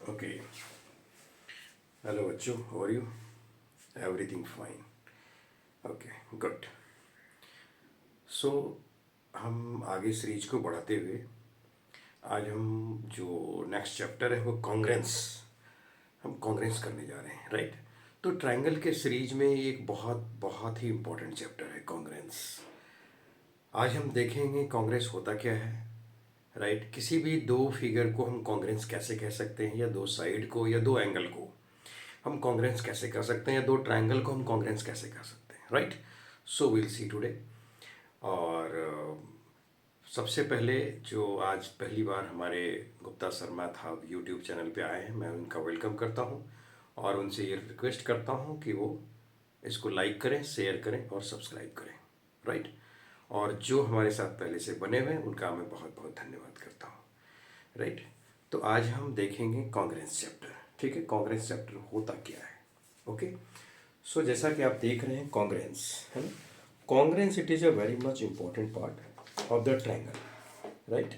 Okay. Hello बच्चों, how are you? Everything fine. Okay, good. So हम आगे series को बढ़ाते हुए आज हम जो नेक्स्ट चैप्टर है वो कॉन्ग्रेंस, हम कॉन्ग्रेंस करने जा रहे हैं, राइट? तो ट्रायंगल के सीरीज में ये एक बहुत बहुत ही इम्पोर्टेंट चैप्टर है कॉन्ग्रेंस। आज हम देखेंगे कॉन्ग्रेंस होता क्या है, राइट? किसी भी दो फिगर को हम कॉन्ग्रेंस कैसे कह सकते हैं, या दो साइड को या दो एंगल को हम कॉन्ग्रेंस कैसे कर सकते हैं, या दो ट्रायंगल को हम कॉन्ग्रेंस कैसे कर सकते हैं, right? So will see today. और सबसे पहले जो आज पहली बार हमारे गुप्ता शर्मा था यूट्यूब चैनल पे आए हैं, मैं उनका वेलकम करता हूं और उनसे ये रिक्वेस्ट करता हूं कि वो इसको लाइक करें, शेयर करें और सब्सक्राइब करें, राइट? और जो हमारे साथ पहले से बने हुए हैं उनका मैं बहुत बहुत धन्यवाद करता हूँ, राइट? तो आज हम देखेंगे कॉन्ग्रेंस चैप्टर, ठीक है? कॉन्ग्रेंस चैप्टर होता क्या है, ओके? सो जैसा कि आप देख रहे हैं कॉन्ग्रेंस, है ना? Congruence it is a very much important part of the triangle, right?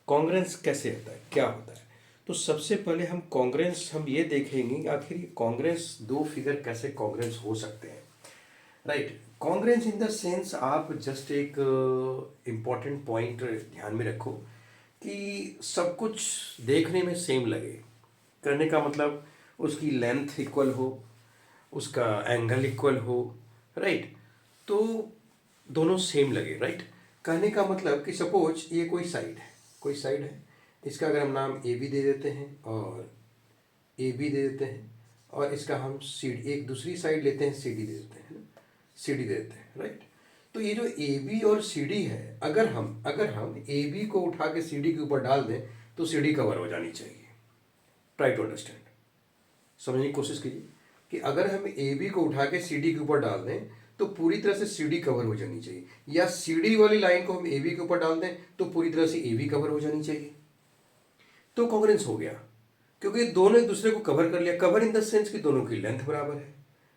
Congruence कैसे होता है, क्या होता है? तो सबसे पहले हम ये देखेंगे कि आखिर कॉन्ग्रेंस दो फिगर कैसे कॉन्ग्रेंस हो सकते हैं, right? Congruence in the sense, आप जस्ट एक इम्पॉर्टेंट पॉइंट ध्यान में रखो कि सब कुछ देखने में सेम लगे। करने का मतलब उसकी लेंथ इक्वल हो, उसका एंगल इक्वल हो, राइट? तो दोनों सेम लगे, राइट? कहने का मतलब कि सपोज ये कोई साइड है, इसका अगर हम नाम ए बी दे देते हैं और ए बी दे देते हैं, और इसका हम सी डी, एक दूसरी साइड लेते हैं सी डी दे देते हैं, सी डी दे देते हैं, राइट? तो ये जो ए बी और सी डी है, अगर हम ए बी को उठा के सी डी के ऊपर डाल दें तो सी डी कवर हो जानी चाहिए। ट्राई टू अंडरस्टैंड, समझने की कोशिश कीजिए कि अगर हम ए बी को उठा के सी डी के ऊपर डाल दें तो पूरी तरह से सी डी कवर हो जानी चाहिए, या सी डी वाली लाइन को हम ए बी के ऊपर डाल दें तो पूरी तरह से ए बी कवर हो जानी चाहिए। तो कॉन्ग्रेंस हो गया, क्योंकि दोनों एक दूसरे को कवर कर लिया। कवर इन द सेंस कि दोनों की लेंथ बराबर है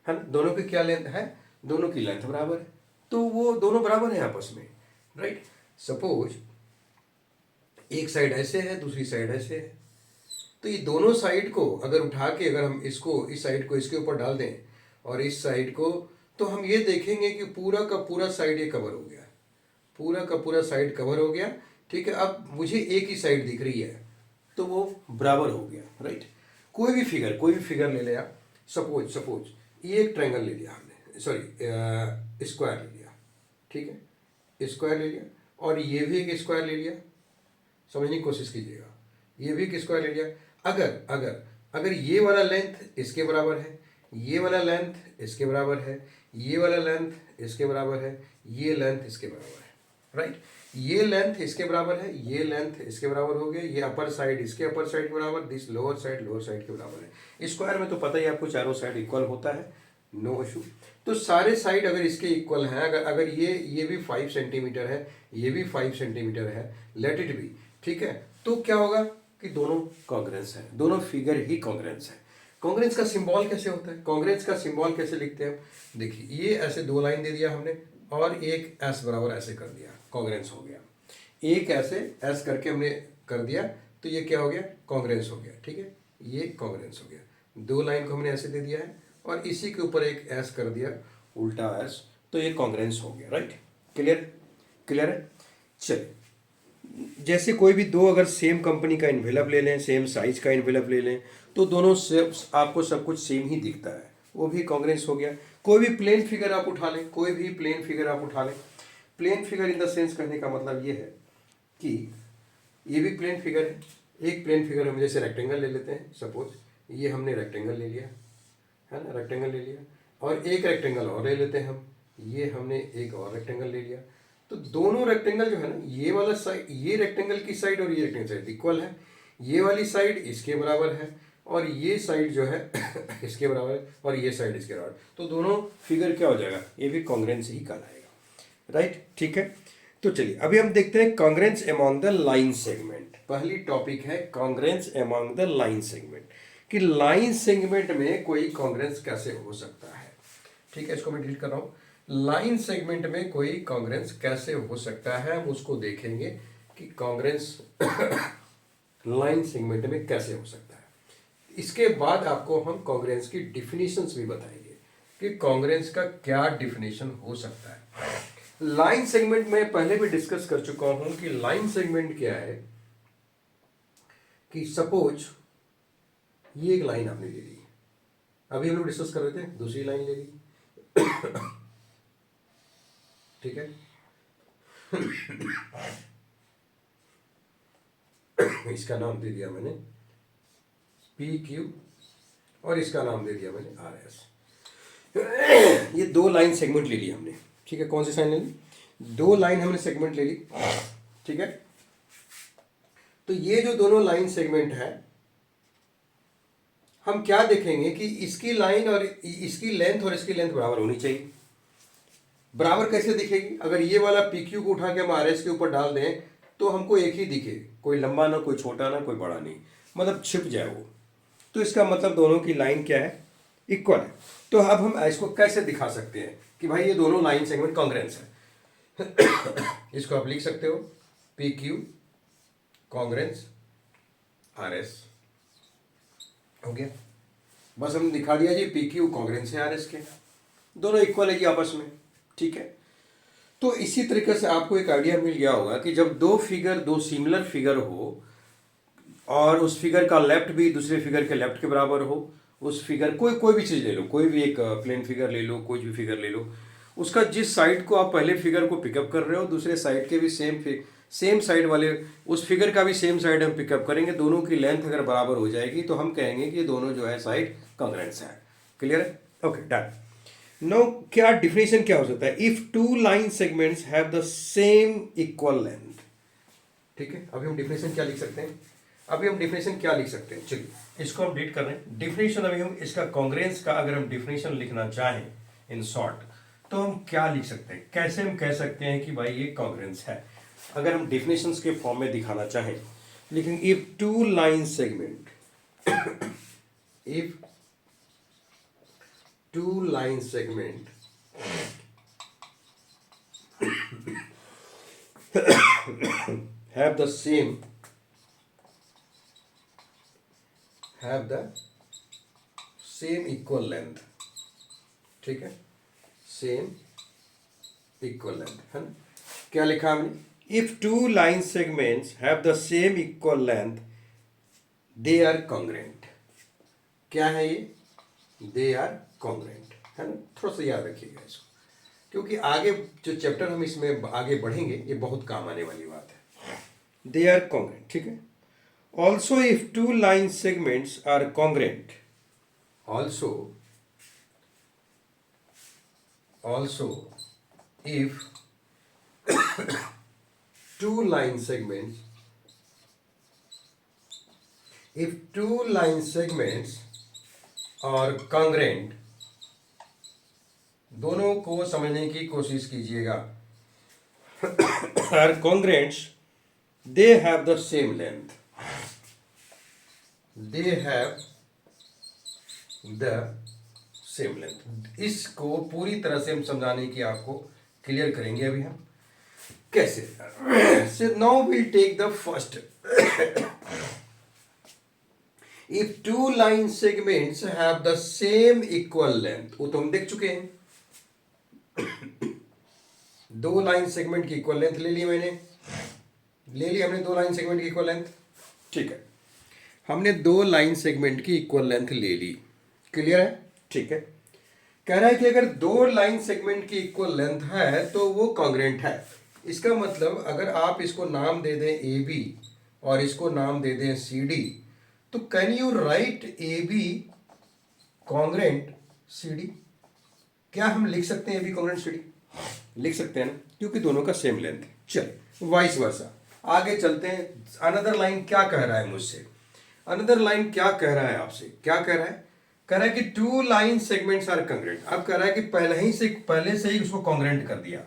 ना? दोनों की क्या लेंथ है? दोनों की लेंथ बराबर है, तो वो दोनों बराबर है आपस में, राइट? सपोज एक साइड ऐसे है, दूसरी साइड ऐसे है, तो ये दोनों साइड को अगर उठा के अगर हम इसको, इस साइड को इसके ऊपर डाल दें और इस साइड को, तो हम ये देखेंगे कि पूरा का पूरा साइड ये कवर हो गया, पूरा का पूरा साइड कवर हो गया, ठीक है? अब मुझे एक ही साइड दिख रही है तो वो बराबर हो गया, राइट? कोई भी फिगर ले लिया, सपोज ये एक ट्रायंगल ले लिया हमने, सॉरी स्क्वायर ले लिया, ठीक है? स्क्वायर ले लिया और ये भी एक स्क्वायर ले लिया। समझने की कोशिश कीजिएगा, ये भी एक स्क्वायर ले लिया। अगर अगर अगर ये वाला लेंथ इसके बराबर है, ये वाला लेंथ इसके बराबर है, ये वाला लेंथ इसके बराबर है, ये लेंथ इसके बराबर है, राइट? ये लेंथ इसके बराबर है, ये लेंथ इसके बराबर हो गया, ये अपर साइड इसके अपर साइड के बराबर, दिस लोअर साइड के बराबर है। स्क्वायर में तो पता ही आपको चारों साइड इक्वल होता है, नो इशू। तो सारे साइड अगर इसके इक्वल हैं, अगर अगर ये भी 5 सेंटीमीटर है, ये भी 5 सेंटीमीटर है, लेट इट बी, ठीक है? तो क्या होगा कि दोनों कॉन्ग्रेंस है, दोनों फिगर ही कॉन्ग्रेंस है। कॉन्ग्रेंस का सिंबल कैसे होता है, कॉन्ग्रेंस का सिंबल कैसे लिखते हैं? देखिए, ये ऐसे दो लाइन दे दिया हमने और एक एस बराबर ऐसे कर दिया, कॉन्ग्रेंस हो गया। एक ऐसे एस करके हमने कर दिया तो ये क्या हो गया? कॉन्ग्रेंस हो गया, ठीक है? ये कॉन्ग्रेंस हो गया। दो लाइन को हमने ऐसे दे दिया है और इसी के ऊपर एक एस कर दिया, उल्टा एस, तो ये कॉन्ग्रेंस हो गया, राइट? क्लियर है? चलिए, जैसे कोई भी दो अगर सेम कंपनी का इन्वेलप ले लें, सेम साइज का इन्वेलप ले लें, तो दोनों से आपको सब कुछ सेम ही दिखता है, वो भी कॉन्ग्रेंस हो गया। कोई भी प्लेन फिगर आप उठा लें, कोई भी प्लेन फिगर आप उठा लें, plain figure in the sense कहने का मतलब ये है कि ये भी प्लेन फिगर है। एक प्लेन फिगर हम जैसे रेक्टेंगल ले लेते हैं, सपोज ये हमने रेक्टेंगल ले लिया, है ना? रेक्टेंगल ले लिया और एक रेक्टेंगल और ले लेते हैं हम, ये हमने एक और रेक्टेंगल ले लिया। तो दोनों रेक्टेंगल जो है ना, ये वाला साइड, ये रेक्टेंगल की साइड और ये रेक्टेंगल साइड इक्वल है। ये वाली साइड इसके बराबर है और ये साइड जो है इसके बराबर है और ये साइड इसके बराबर, तो दोनों फिगर क्या हो जाएगा? ये भी कॉन्ग्रेंस ही कहलाएगा, राइट? ठीक है, तो चलिए अभी हम देखते हैं congruence among the line segment. पहली टॉपिक है congruence among the line segment, कि लाइन सेगमेंट में कोई कॉन्ग्रेंस कैसे हो सकता है, ठीक है? इसको मैं डिलीट कर रहा हूँ। लाइन सेगमेंट में कोई कॉन्ग्रेंस कैसे हो सकता है, हम उसको देखेंगे कि कॉन्ग्रेंस लाइन सेगमेंट में कैसे हो सकता है। इसके बाद आपको हम कॉन्ग्रेंस की डिफिनीशंस भी बताएंगे कि कॉन्ग्रेंस का क्या डिफिनीशन हो सकता है। लाइन सेगमेंट में पहले भी डिस्कस कर चुका हूं कि लाइन सेगमेंट क्या है। कि सपोज ये एक लाइन आपने ले ली, अभी हम लोग डिस्कस कर रहे थे, दूसरी लाइन ले ली, ठीक है। इसका नाम दे दिया मैंने पी क्यू और इसका नाम दे दिया मैंने आर एस। ये दो लाइन सेगमेंट ले ली हमने, ठीक है। कौन सी साइन ले ली? दो लाइन हमने सेगमेंट ले ली, ठीक है। तो ये जो दोनों लाइन सेगमेंट है, हम क्या देखेंगे कि इसकी लाइन और इसकी लेंथ और इसकी लेंथ बराबर होनी चाहिए। बराबर कैसे दिखेगी? अगर ये वाला पी क्यू को उठा के हम आर एस के ऊपर डाल दें तो हमको एक ही दिखे, कोई लंबा ना कोई छोटा ना कोई बड़ा नहीं, मतलब छिप जाए वो। तो इसका मतलब दोनों की लाइन क्या है? इक्वल है। तो अब हम इसको कैसे दिखा सकते हैं कि भाई ये दोनों लाइन सेगमेंट कॉन्ग्रेंस है? इसको आप लिख सकते हो P Q congruence R S, हो गया। बस हमने दिखा दिया जी पी क्यू कॉन्ग्रेंस है आर एस के, दोनों इक्वल है जी आपस में, ठीक है। तो इसी तरीके से आपको एक आइडिया मिल गया होगा कि जब दो सिमिलर फिगर हो और उस फिगर का लेफ्ट भी दूसरे फिगर के लेफ्ट के बराबर हो, उस फिगर कोई भी चीज़ ले लो, कोई भी एक प्लेन फिगर ले लो, कोई भी फिगर ले लो, उसका जिस साइड को आप पहले फिगर को पिकअप कर रहे हो दूसरे साइड के भी सेम साइड वाले उस फिगर का भी सेम साइड हम पिकअप करेंगे, दोनों की लेंथ अगर बराबर हो जाएगी तो हम कहेंगे कि ये दोनों जो है साइड कॉन्ग्रेंस है। क्लियर है? Okay, done. नो, क्या डिफिनेशन क्या हो सकता है? If two line segments have the same equal length, ठीक है। अभी हम डिफिनेशन क्या लिख सकते हैं? चलिए इसको हम डिलीट कर रहे हैं। डिफिनेशन अभी हम इसका कॉन्ग्रेंस का अगर हम डिफिनेशन लिखना चाहें इन शॉर्ट तो हम क्या लिख सकते हैं? कैसे हम कह सकते हैं कि भाई ये कॉन्ग्रेंस है? अगर हम डिफिनेशंस के फॉर्म में दिखाना चाहें, लेकिन if two line segment if two line segment have the same equal length, ठीक है, सेम इक्वल लेंथ है ना। क्या लिखा हमने? If two line segments have the same equal length they are congruent. क्या है ये? दे आर कॉन्ग्रेंट, है ना। थोड़ा सा याद रखिएगा इसको, क्योंकि आगे जो चैप्टर हम इसमें आगे बढ़ेंगे ये बहुत काम आने वाली बात है। दे आर कॉन्ग्रेंट, ठीक है। Also if two line segments are congruent, also if two line segments are congruent, दोनों को समझने की कोशिश कीजिएगा। are congruent, they have the same length, इसको पूरी तरह से हम समझाने की आपको क्लियर करेंगे अभी हम कैसे। So now we'll take the first. If two line segments have the same equal length, वो तो हम देख चुके हैं। दो लाइन सेगमेंट की इक्वल लेंथ ले ली हमने दो लाइन सेगमेंट की इक्वल लेंथ, ठीक है। हमने दो लाइन सेगमेंट की इक्वल लेंथ ले ली, क्लियर है, ठीक है। कह रहा है कि अगर दो लाइन सेगमेंट की इक्वल लेंथ है तो वो कॉन्ग्रेंट है। इसका मतलब अगर आप इसको नाम दे दें ए बी और इसको नाम दे दें सी डी, तो can you write A B congruent C D? क्या हम लिख सकते हैं A B congruent C D? लिख सकते हैं ना, क्योंकि दोनों का सेम लेंथ है। चलिए वाइस वर्सा आगे चलते हैं। अनदर लाइन क्या कह रहा है मुझसे? अनदर लाइन क्या कह रहा है आपसे? क्या कह रहा है? कह रहा है कि two line segments are congruent. अब कह रहा है कि पहले से ही उसको कॉन्ग्रेंट कर दिया,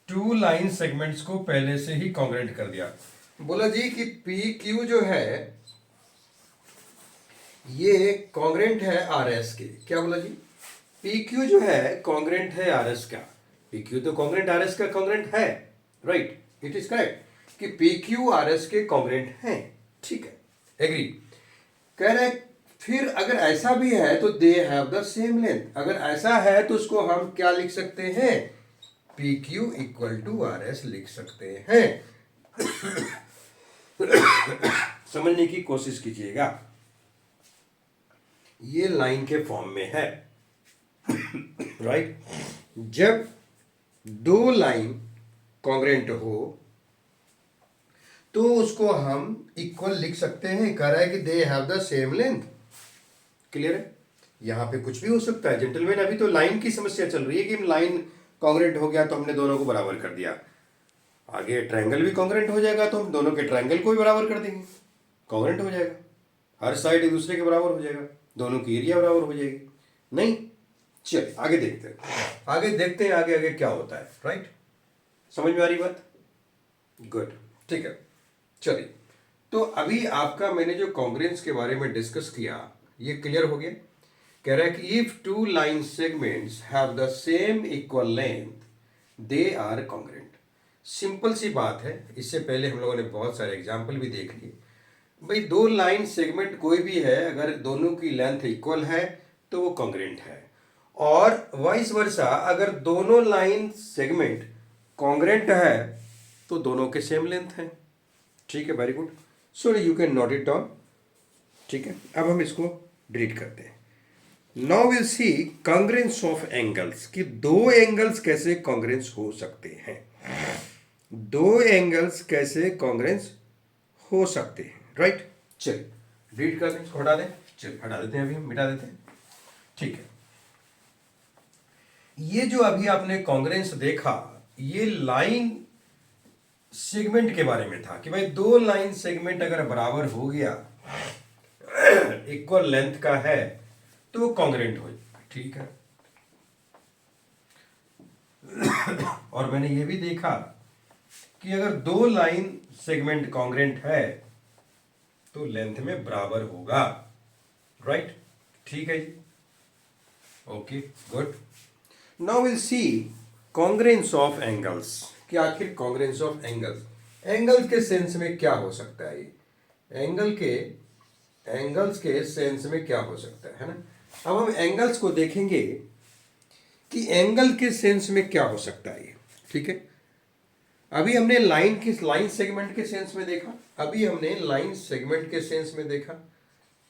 टू लाइन सेगमेंट्स को पहले से ही कॉन्ग्रेंट कर दिया। बोला जी कि पी क्यू जो है ये कॉन्ग्रेंट है आर एस के। क्या बोला जी? पी क्यू जो है कॉन्ग्रेंट है आर एस का। पी क्यू तो कॉन्ग्रेंट आर एस का कॉन्ग्रेंट है, राइट, इट इज करेक्ट कि पी क्यू आर एस के कॉन्ग्रेंट है, ठीक है, एग्री। कह रहे फिर अगर ऐसा भी है तो they have the same length. अगर ऐसा है तो उसको हम क्या लिख सकते हैं, P Q equal to R S लिख सकते हैं। समझने की कोशिश कीजिएगा, ये लाइन के फॉर्म में है। राइट जब दो लाइन कॉन्ग्रेंट हो तो उसको हम इक्वल लिख सकते हैं। कह रहा है कि they have the same length. Clear है, यहां पे कुछ भी हो सकता है जेंटलमैन। अभी तो लाइन की समस्या चल रही है कि लाइन कॉन्ग्रेंट हो गया तो हमने दोनों को बराबर कर दिया, आगे ट्रायंगल भी कॉन्ग्रेंट हो जाएगा तो हम दोनों के ट्रायंगल को भी बराबर कर देंगे, कॉन्ग्रेंट हो जाएगा, हर साइड एक दूसरे के बराबर हो जाएगा, दोनों की एरिया बराबर हो जाएगी। नहीं, चलिए आगे देखते हैं, आगे आगे क्या होता है। राइट, समझ में आ रही बात? गुड, ठीक है। चलिए, तो अभी आपका मैंने जो कॉन्ग्रेंस के बारे में डिस्कस किया ये क्लियर हो गया। कह रहा है कि if two line segments have the same equal length they are congruent. Simple सी बात है, इससे पहले हम लोगों ने बहुत सारे एग्जाम्पल भी देख लिए। भाई दो लाइन सेगमेंट कोई भी है, अगर दोनों की लेंथ इक्वल है तो वो कॉन्ग्रेंट है, और वाइस वर्सा अगर दोनों लाइन सेगमेंट कॉन्ग्रेंट है तो दोनों के सेम लेंथ है। ठीक है, very good. So you can note it down. ठीक है, अब हम इसको डिलीट करते हैं। Now will see congruence of angles, कि दो एंगल्स कैसे कॉन्ग्रेंस हो सकते हैं। दो एंगल्स कैसे कॉन्ग्रेंस हो सकते हैं। राइट, चलिए डिलीट कर दें, इसको हटा दें। चलिए हटा देते हैं, अभी हम मिटा देते हैं। ठीक है, ये जो अभी आपने कॉन्ग्रेंस देखा ये लाइन सेगमेंट के बारे में था कि भाई दो लाइन सेगमेंट अगर बराबर हो गया, इक्वल लेंथ का है तो वो कॉन्ग्रेंट हो। ठीक है, और मैंने ये भी देखा कि अगर दो लाइन सेगमेंट कॉन्ग्रेंट है तो लेंथ में बराबर होगा। राइट, ठीक है जी, okay good. Now will see congruence of angles, कि आखिर कॉन्ग्रेंस ऑफ एंगल्स, एंगल के सेंस में क्या हो सकता है। ये एंगल्स के सेंस में क्या हो सकता है ना। अब हम एंगल्स को देखेंगे कि एंगल के सेंस में क्या हो सकता है ये। ठीक है, अभी हमने लाइन सेगमेंट के सेंस में देखा, अभी हमने लाइन सेगमेंट के सेंस में देखा,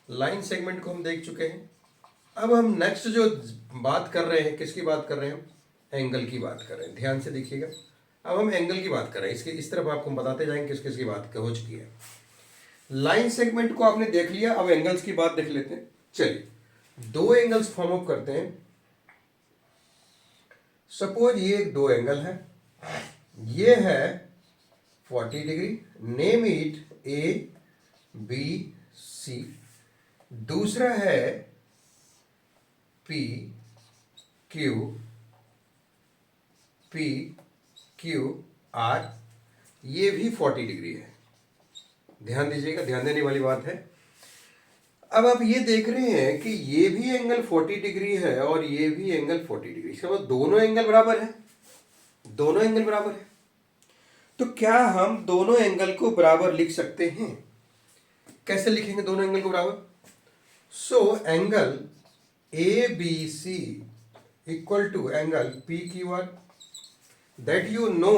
लाइन सेगमेंट को हम देख चुके हैं। अब हम नेक्स्ट जो बात कर रहे हैं, किसकी बात कर रहे हैं हम, एंगल की बात कर रहे हैं। ध्यान से देखिएगा, अब हम एंगल की बात कर रहे हैं, इसके इस तरफ आपको हम बताते जाएंगे किस किस की बात हो चुकी है। लाइन सेगमेंट को आपने देख लिया, अब एंगल्स की बात देख लेते हैं। चलिए दो एंगल्स फॉर्म अप करते हैं। सपोज ये दो एंगल है, ये है 40 degree, name it A B C. दूसरा है पी क्यू आर, ये भी 40 डिग्री है। ध्यान दीजिएगा, ध्यान देने वाली बात है। अब आप ये देख रहे हैं कि ये भी एंगल 40 डिग्री है और ये भी एंगल 40 डिग्री, इसका मतलब दोनों एंगल बराबर है, दोनों एंगल बराबर है। तो क्या हम दोनों एंगल को बराबर लिख सकते हैं? कैसे लिखेंगे दोनों एंगल को बराबर? So angle A B C equal to angle P Q R, that you know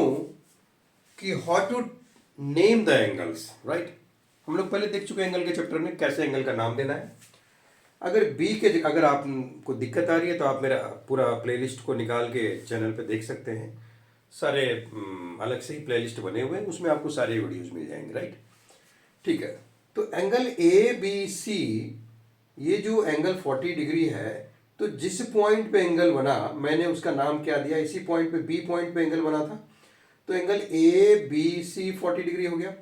कि how to name the angles. Right, हम लोग पहले देख चुके हैं एंगल के चैप्टर में कैसे एंगल का नाम देना है। अगर आपको दिक्कत आ रही है तो आप मेरा पूरा प्लेलिस्ट को निकाल के चैनल पे देख सकते हैं, सारे अलग से ही प्लेलिस्ट बने हुए हैं, उसमें आपको सारे वीडियोस मिल जाएंगे। राइट, ठीक है। तो एंगल ए बी सी, ये जो एंगल 40 डिग्री है, तो जिस पॉइंट पे एंगल बना मैंने उसका नाम क्या दिया, इसी पॉइंट पे बी पॉइंट पे एंगल बना था, तो angle A B C 40 degree हो गया,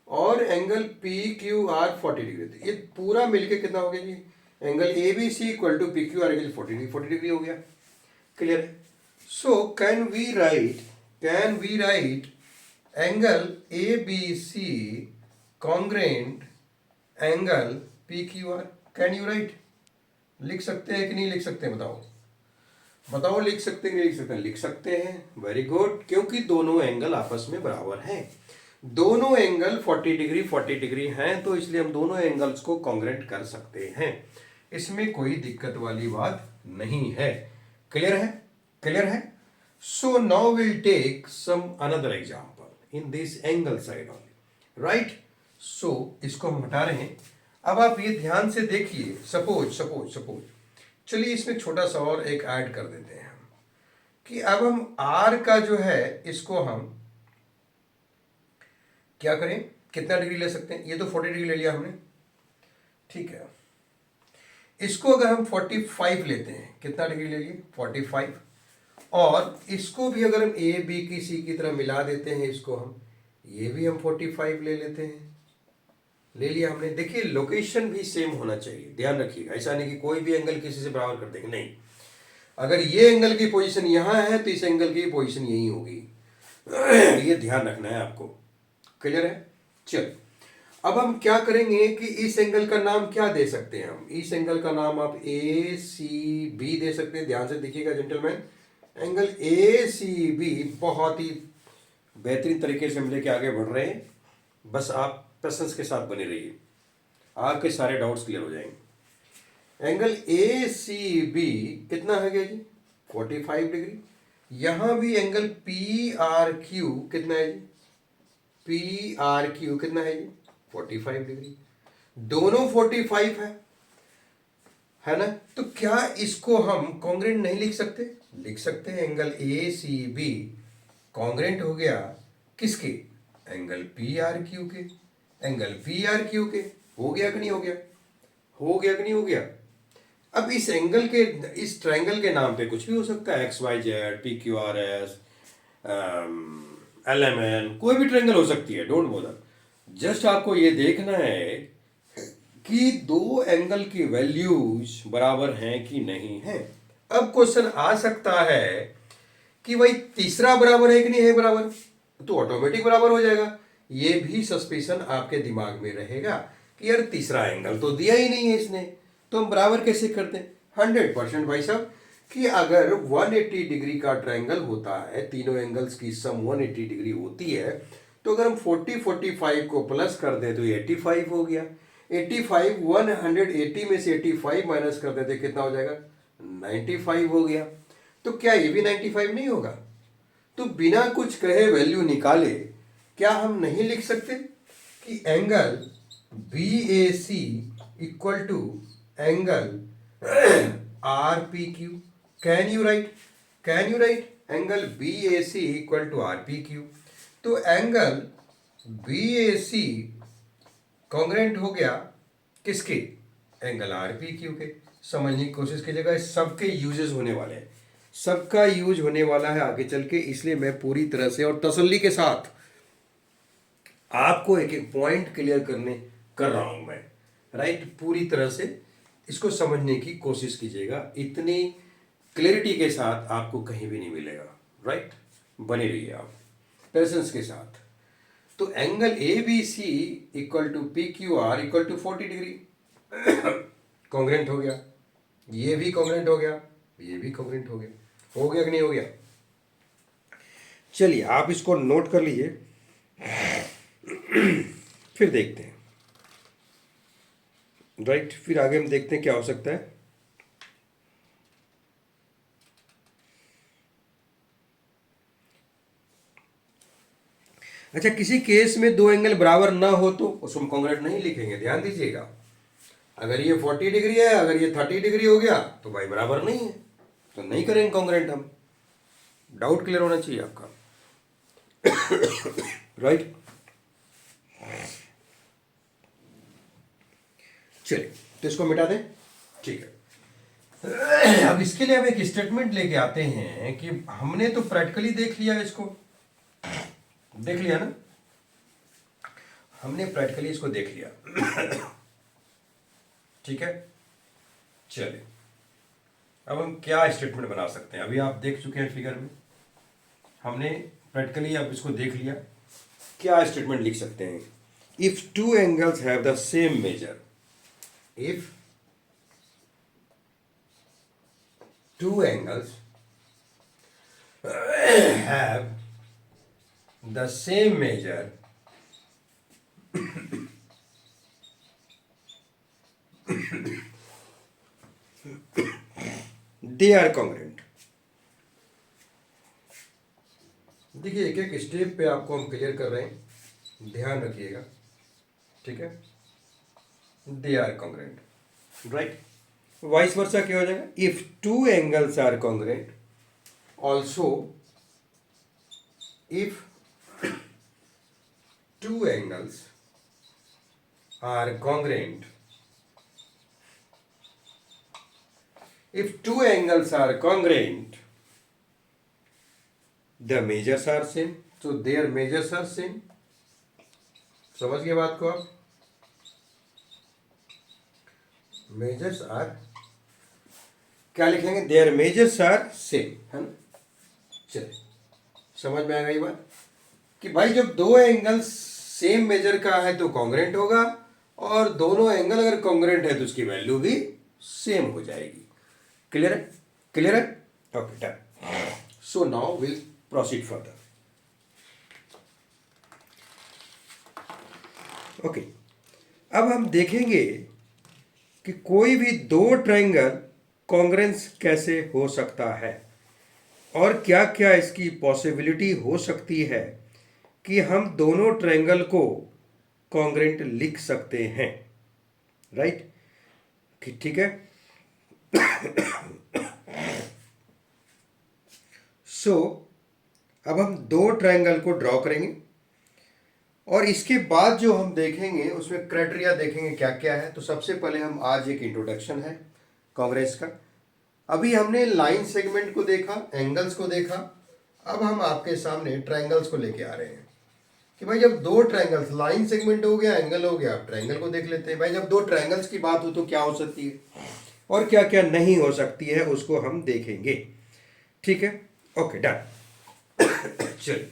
और angle P Q R 40 degree. तो ये पूरा मिलके कितना हो गया जी, angle A B C equal to P Q R equal 40 degree हो गया। क्लियर है? So can we write angle A B C congruent angle P Q R? Can you write? लिख सकते हैं कि नहीं लिख सकते, बताओ लिख सकते हैं कि नहीं लिख सकते हैं? लिख सकते हैं, वेरी गुड, क्योंकि दोनों एंगल आपस में बराबर हैं। दोनों एंगल 40 डिग्री हैं, तो इसलिए हम दोनों एंगल्स को कॉन्ग्रेंट कर सकते हैं, इसमें कोई दिक्कत वाली बात नहीं है। क्लियर है? क्लियर है? So now will take some another example in this angle side only, right? So इसको हम हटा रहे हैं। अब आप ये ध्यान से देखिए, सपोज सपोज सपोज चलिए इसमें छोटा सा और एक ऐड कर देते हैं हम, कि अब हम आर का जो है इसको हम क्या करें, कितना डिग्री ले सकते हैं? ये तो 40 डिग्री ले लिया हमने, ठीक है। इसको अगर हम 45 लेते हैं, कितना डिग्री ले लिए? 45। और इसको भी अगर हम ए बी की सी की तरह मिला देते हैं, इसको हम ये भी हम 45 ले लेते हैं, ले लिया हमने। देखिए लोकेशन भी सेम होना चाहिए, ध्यान रखिएगा, ऐसा नहीं कि कोई भी एंगल किसी से बराबर कर देंगे, नहीं। अगर ये एंगल की पोजीशन यहां है तो इस एंगल की पोजीशन यही होगी, ये ध्यान रखना है आपको। क्लियर है? चल अब हम क्या करेंगे कि इस एंगल का नाम क्या दे सकते हैं हम? इस एंगल का नाम आप ए सी बी दे सकते हैं। ध्यान से देखिएगा gentleman, angle A C B बहुत ही बेहतरीन तरीके से हम लेके आगे बढ़ रहे हैं, बस आप पेशेंस के साथ बने रहिए, आपके सारे डाउट्स क्लियर हो जाएंगे। एंगल ए सी बी कितना है गया जी? 45 डिग्री। यहां भी एंगल पी आर क्यू कितना है जी? पी आर क्यू कितना है जी? 45 डिग्री। दोनों 45 है ना? तो क्या इसको हम कॉन्ग्रेंट नहीं लिख सकते? लिख सकते हैं। Angle A C B congruent हो गया किसके? एंगल पी आर क्यू के। एंगल पी आर क्यू के हो गया कि नहीं हो गया? हो गया कि नहीं हो गया? अब इस एंगल के, इस ट्रायंगल के नाम पे कुछ भी हो सकता है, X Y Z, P Q R S, L M N, कोई भी ट्रायंगल हो सकती है, डोंट बोदर। जस्ट आपको ये देखना है कि दो एंगल की वैल्यूज बराबर हैं कि नहीं है। अब क्वेश्चन आ सकता है कि भाई तीसरा बराबर है कि नहीं है बराबर, तो ऑटोमेटिक बराबर हो जाएगा। ये भी सस्पेंशन आपके दिमाग में रहेगा कि यार तीसरा एंगल तो दिया ही नहीं है इसने, तो हम बराबर कैसे करते हैं? 100% भाई साहब, कि अगर 180 डिग्री का ट्रायंगल होता है, तीनों एंगल्स की सम 180 डिग्री होती है, तो अगर हम 45 को प्लस कर दें तो ये 85 हो गया। 85 180 में से 85 माइनस कर देते कितना हो जाएगा? 95 हो गया। तो क्या ये भी 95 नहीं होगा? तो बिना कुछ कहे वैल्यू निकाले क्या हम नहीं लिख सकते कि angle B A C equal to angle R P Q? Can you write? Can you write angle B A C equal to R P Q? तो angle B A C congruent हो गया किसके? एंगल आर पी क्यू के। समझने की कोशिश कीजिएगा, सबके यूजेस होने वाले हैं, सबका यूज होने वाला है आगे चल के, इसलिए मैं पूरी तरह से और तसल्ली के साथ आपको एक एक पॉइंट क्लियर कर रहा हूं मैं, राइट? पूरी तरह से इसको समझने की कोशिश कीजिएगा, इतनी क्लैरिटी के साथ आपको कहीं भी नहीं मिलेगा, राइट? बने रहिए आप पेशेंस के साथ। तो angle A B C equal to P Q R equal to 40 degree congruent हो गया, ये भी कॉन्ग्रेंट हो गया, ये भी कॉन्ग्रेंट हो गया। हो गया कि नहीं हो गया? चलिए आप इसको नोट कर लीजिए, फिर देखते हैं, राइट? फिर आगे हम देखते हैं क्या हो सकता है। अच्छा, किसी केस में दो एंगल बराबर ना हो तो उसको हम कॉन्ग्रेंट नहीं लिखेंगे, ध्यान दीजिएगा। अगर ये 40 डिग्री है, अगर ये 30 डिग्री हो गया तो भाई बराबर नहीं है, तो नहीं करेंगे कॉन्ग्रेंट हम। डाउट क्लियर होना चाहिए आपका, राइट? चलिए तो इसको मिटा दें, ठीक है। अब इसके लिए हम एक स्टेटमेंट लेके आते हैं कि हमने तो प्रैक्टिकली देख लिया, इसको देख लिया ना, हमने प्रैक्टिकली इसको देख लिया, ठीक है। चलिए अब हम क्या स्टेटमेंट बना सकते हैं? अभी आप देख चुके हैं फिगर में, हमने प्रैक्टिकली अब इसको देख लिया, क्या स्टेटमेंट लिख सकते हैं? If two angles have the same measure, if two angles have the same measure they are congruent. देखिए एक एक स्टेप पे आपको हम क्लियर कर रहे हैं, ध्यान रखिएगा, ठीक है। They are congruent, right. Vice versa क्या हो जाएगा, if two angles are congruent, also if two angles are congruent, if two angles are congruent, the measures are same, so their measures are same। समझ गए बात को आप, measures are क्या लिखेंगे, देयर मेजर्स आर सेम, है ना। चलिए समझ में आ गई बात कि भाई जब दो एंगल्स सेम मेजर का है तो कॉन्ग्रेंट होगा, और दोनों एंगल अगर कॉन्ग्रेंट है तो उसकी वैल्यू भी सेम हो जाएगी। क्लियर है, क्लियर है, okay done. So now will proceed further. Okay, अब हम देखेंगे कि कोई भी दो ट्रायंगल कॉन्ग्रेंस कैसे हो सकता है और क्या क्या इसकी पॉसिबिलिटी हो सकती है कि हम दोनों ट्रायंगल को कॉन्ग्रेंट लिख सकते हैं, राइट। ठीक है। सो अब हम दो ट्रायंगल को ड्रॉ करेंगे और इसके बाद जो हम देखेंगे उसमें क्राइटेरिया देखेंगे क्या क्या है। तो सबसे पहले हम आज एक इंट्रोडक्शन है कॉन्ग्रेंस का। अभी हमने लाइन सेगमेंट को देखा, एंगल्स को देखा, अब हम आपके सामने ट्रायंगल्स को लेके आ रहे हैं कि भाई जब दो ट्रायंगल्स, लाइन सेगमेंट हो गया, एंगल हो गया, अब ट्रायंगल को देख लेते हैं। भाई जब दो ट्रायंगल्स की बात हो तो क्या हो सकती है और क्या क्या नहीं हो सकती है उसको हम देखेंगे, ठीक है। Okay done. चलिए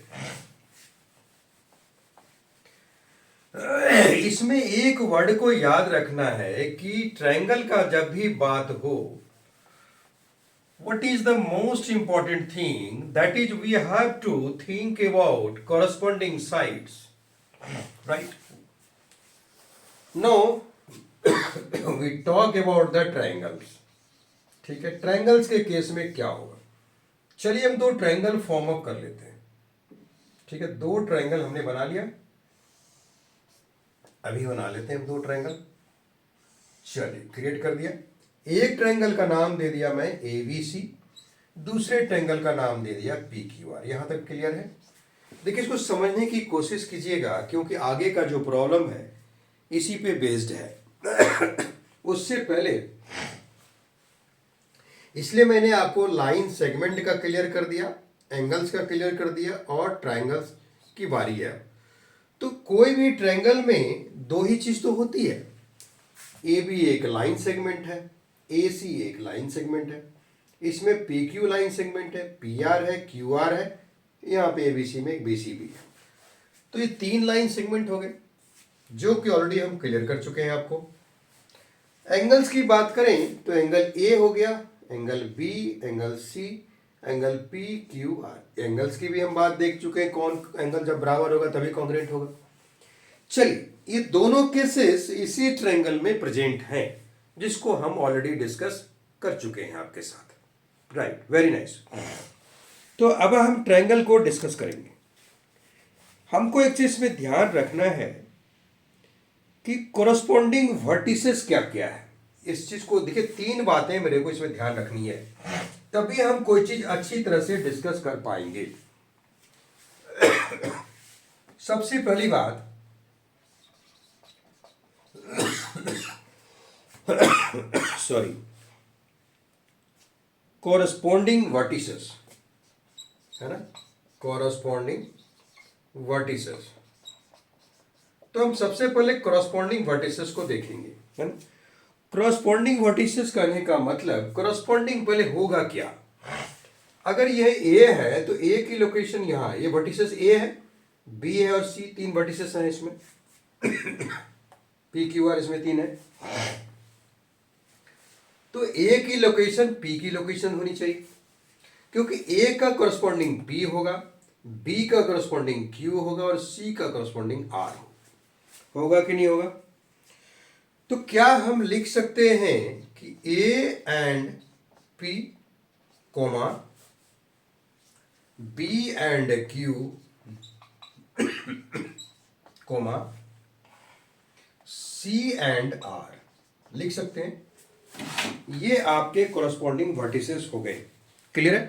इसमें एक वर्ड को याद रखना है कि ट्रायंगल का जब भी बात हो, what is the most important thing, that is we have to think about corresponding sides, right? Now we talk about the triangles, ठीक है। ट्रायंगल्स के केस में क्या होगा, चलिए हम दो ट्रायंगल फॉर्म अप कर लेते हैं, ठीक है। दो ट्रायंगल हमने बना लिया, अभी बना लेते हैं हम दो ट्रायंगल। चलिए क्रिएट कर दिया। एक ट्रायंगल का नाम दे दिया मैं ABC, दूसरे ट्रायंगल का नाम दे दिया PQR। यहां तक क्लियर है। देखिए इसको समझने की कोशिश कीजिएगा क्योंकि आगे का जो प्रॉब्लम है इसी पे बेस्ड है। उससे पहले इसलिए मैंने आपको लाइन सेगमेंट का क्लियर कर दिया, एंगल्स का क्लियर कर दिया और ट्रायंगल्स की बारी है। तो कोई भी ट्रायंगल में दो ही चीज तो होती है, AB एक लाइन सेगमेंट है, AC एक लाइन सेगमेंट है, इसमें PQ लाइन सेगमेंट है, PR है, QR है, यहाँ पे ABC में एक BC भी है। तो ये तीन लाइन सेगमेंट हो गए जो कि ऑलरेडी हम क्लियर कर चुके हैं आपको। एंगल्स की बात करें तो एंगल A हो गया, angle B, angle C, angle PQR। Angles की भी हम बात देख चुके हैं, कौन एंगल जब बराबर होगा तभी कॉन्ग्रेंट होगा। चलिए ये दोनों केसेस इसी ट्रायंगल में प्रेजेंट हैं जिसको हम ऑलरेडी डिस्कस कर चुके हैं आपके साथ, राइट, वेरी नाइस। तो अब हम ट्रायंगल को डिस्कस करेंगे। हमको एक चीज में ध्यान रखना है कि कोरस्पॉन्डिंग वर्टिसेस क्या क्या है। इस चीज को देखिए, तीन बातें मेरे को इसमें ध्यान रखनी है, तभी हम कोई चीज अच्छी तरह से डिस्कस कर पाएंगे। सबसे पहली बात, सॉरी, कोरस्पॉन्डिंग वर्टिसेस है ना, कोरस्पॉन्डिंग वर्टिसेस। तो हम सबसे पहले कोरस्पॉन्डिंग वर्टिसेस को देखेंगे, है ना। कोरस्पॉन्डिंग वर्टिसेस कहने का मतलब कोरस्पॉन्डिंग पहले होगा क्या। अगर यह A है तो A की लोकेशन यहाँ है, ये वर्टिसेस A है, B है और C, तीन वर्टिसेस हैं इसमें। PQR इसमें तीन है, तो A की लोकेशन P की लोकेशन होनी चाहिए क्योंकि A का कोरस्पॉन्डिंग P होगा, B का कोरस्पॉन्डिंग Q होगा और C का कोरस्पॉन्डिंग R होगा। होगा कि नहीं होगा? तो क्या हम लिख सकते हैं कि A and P comma B and Q comma C and R लिख सकते हैं? ये आपके कोरस्पॉन्डिंग वर्टिसेस हो गए। क्लियर है?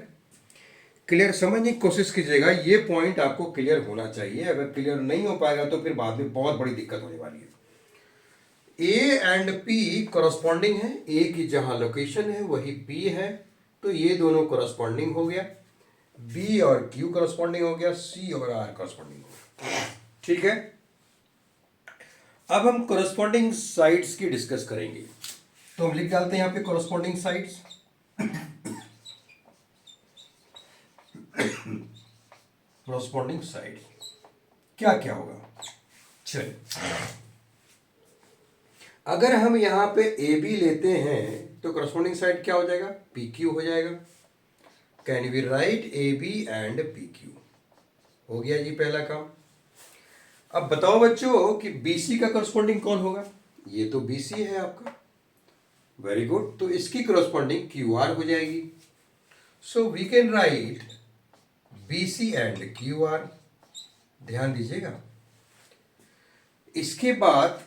क्लियर समझने की कोशिश कीजिएगा, ये पॉइंट आपको क्लियर होना चाहिए। अगर क्लियर नहीं हो पाएगा तो फिर बाद में बहुत बड़ी दिक्कत होने वाली है। ए एंड पी कोरस्पॉन्डिंग है, ए की जहां लोकेशन है वही पी है, तो ये दोनों कोरस्पॉन्डिंग हो गया। बी और क्यू कोरस्पॉन्डिंग हो गया, सी और आर कोरस्पॉन्डिंग हो गया। ठीक है, अब हम कोरस्पॉन्डिंग साइड्स की डिस्कस करेंगे। तो हम लिख डालते हैं यहां पे कोरस्पॉन्डिंग साइड्स। कोरस्पॉन्डिंग साइड क्या क्या होगा? चलिए, अगर हम यहां पे ए बी लेते हैं तो कोरस्पॉन्डिंग साइड क्या हो जाएगा? पी क्यू हो जाएगा। Can we write A B and P Q? हो गया जी पहला काम। अब बताओ बच्चों कि बीसी का कोरस्पॉन्डिंग कौन होगा? ये तो बीसी है आपका। वेरी गुड, तो इसकी कोरस्पॉन्डिंग क्यू आर हो जाएगी। So we can write B C and Q R. ध्यान दीजिएगा। इसके बाद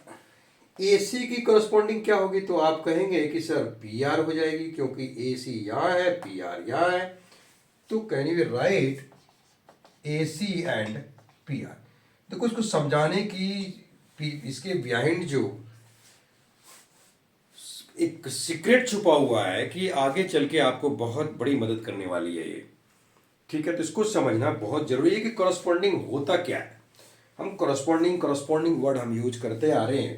AC की कोरस्पॉन्डिंग क्या होगी? तो आप कहेंगे कि सर PR हो जाएगी, क्योंकि AC यहाँ है, PR यहाँ है। तो can you right AC and PR? तो कुछ कुछ समझाने की इसके बिहाइंड जो एक सीक्रेट छुपा हुआ है कि आगे चल के आपको बहुत बड़ी मदद करने वाली है ये। ठीक है, तो इसको समझना बहुत जरूरी है कि कोरस्पॉन्डिंग होता क्या है। हम कोरस्पॉन्डिंग वर्ड हम यूज करते आ रहे हैं,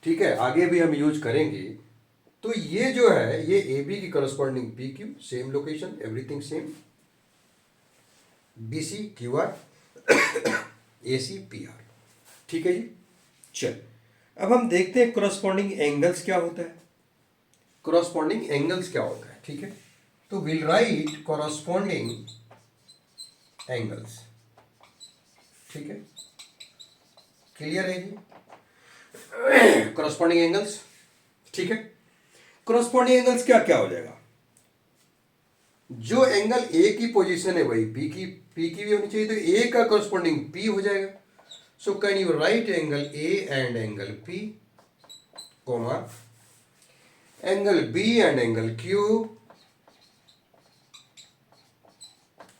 ठीक है, आगे भी हम यूज करेंगे। तो ये जो है ये ए बी की corresponding P Q, same location, everything same, B C Q R, A C P R. ठीक है जी। चल, अब हम देखते हैं करस्पॉन्डिंग एंगल्स क्या होता है। करस्पॉन्डिंग एंगल्स क्या होता है? ठीक है, तो विल राइट करस्पॉन्डिंग एंगल्स। ठीक है, क्लियर है जी? करस्पॉन्डिंग एंगल्स, ठीक है। करस्पॉन्डिंग एंगल्स क्या क्या हो जाएगा? जो एंगल ए की पोजीशन है वही पी की भी होनी चाहिए, तो ए का करस्पॉन्डिंग पी हो जाएगा। So can you write angle A and angle P comma angle B and angle Q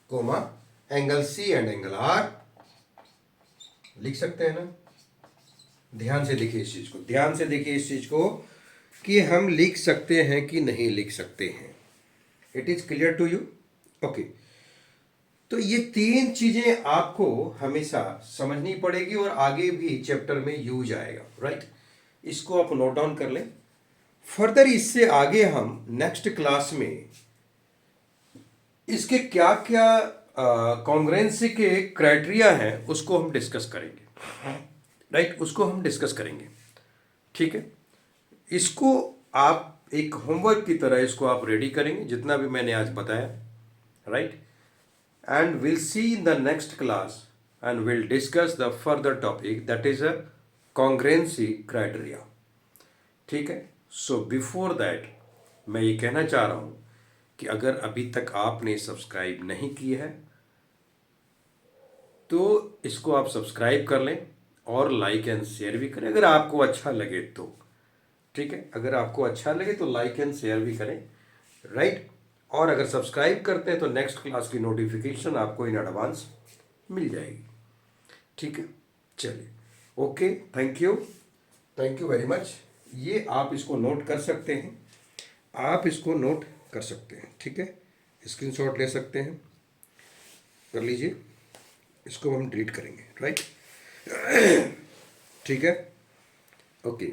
comma angle C and angle R. लिख सकते हैं ना? ध्यान से देखिए इस चीज को, ध्यान से देखिए इस चीज को कि हम लिख सकते हैं कि नहीं लिख सकते हैं। It is clear to you? Okay, तो ये तीन चीजें आपको हमेशा समझनी पड़ेगी और आगे भी चैप्टर में यूज आएगा, राइट? इसको आप नोट डाउन कर लें। फर्दर इससे आगे हम नेक्स्ट क्लास में इसके क्या क्या कॉन्ग्रुएंसी के क्राइटेरिया हैं उसको हम डिस्कस करेंगे, राइट? उसको हम डिस्कस करेंगे। ठीक है, इसको आप एक होमवर्क की तरह इसको आप रेडी करेंगे जितना भी मैंने आज बताया, right? And will see in the next class and will discuss the further topic that is a congruency criteria. ठीक है, सो बिफोर दैट मैं ये कहना चाह रहा हूं कि अगर अभी तक आपने सब्सक्राइब नहीं किया है तो इसको आप सब्सक्राइब कर लें और लाइक एंड शेयर भी करें अगर आपको अच्छा लगे तो। ठीक है, अगर आपको अच्छा लगे तो लाइक एंड शेयर भी करें, राइट? और अगर सब्सक्राइब करते हैं तो नेक्स्ट क्लास की नोटिफिकेशन आपको इन एडवांस मिल जाएगी। ठीक है, चलिए, okay, thank you very much. ये आप इसको नोट कर सकते हैं, आप इसको नोट कर सकते हैं। ठीक है, स्क्रीनशॉट ले सकते हैं, कर लीजिए। इसको हम डिलीट करेंगे, राइट? ठीक है, ओके।